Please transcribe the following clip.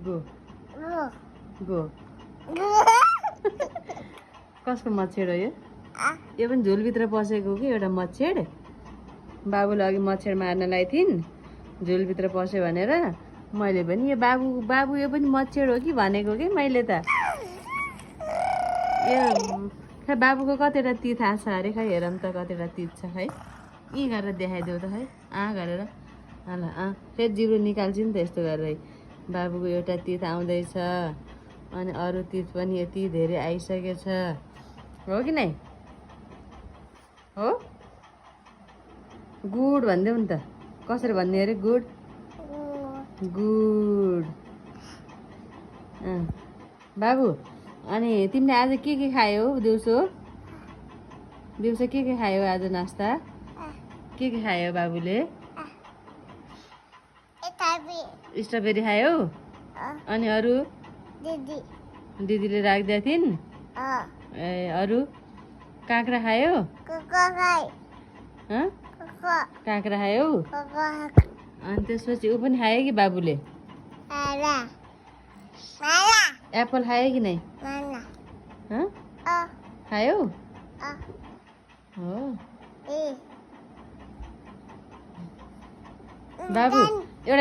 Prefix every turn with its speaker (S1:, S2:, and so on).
S1: Go go कसको मच्छर हो यो पनि झुलभित्र पसेको कि एउटा मच्छर। बाबुले अघि मच्छर मार्नलाई थिइन्, झुलभित्र पस्यो भनेर मैले पनि यो बाबु यो पनि मच्छर हो कि भनेको कि मैले त। यो खै बाबुको कतिवटा तित आछ अरे, खै हेरौँ त कतिवटा तित छ खै। यी गरेर देखाइदेऊ त खै, गरेर ल फेरि जिब्रो निकाल्छु नि त यस्तो गरेर। बाबुको एउटा तित आउँदैछ, अनि अरू तित पनि यति धेरै आइसकेछ, हो कि नै हो? गुड भनिदेऊ नि त, कसरी भन्ने अरे? Good good. बाबु अनि तिमीले आज के खायौ दिउँसो? दिउँसो के खायौ आज नास्ता? के खायो बाबुले? स्ट्रबेरी खायौ? अनि अरू? दिदीले राखिदिएको थिइन्? ए अरू? काँक्रा खायो? काँक्रा खायौ? अनि त्यसपछि ऊ पनि खायो कि बाबुले? एप्पल खायो कि नै? खायो? हो बाबु एउटा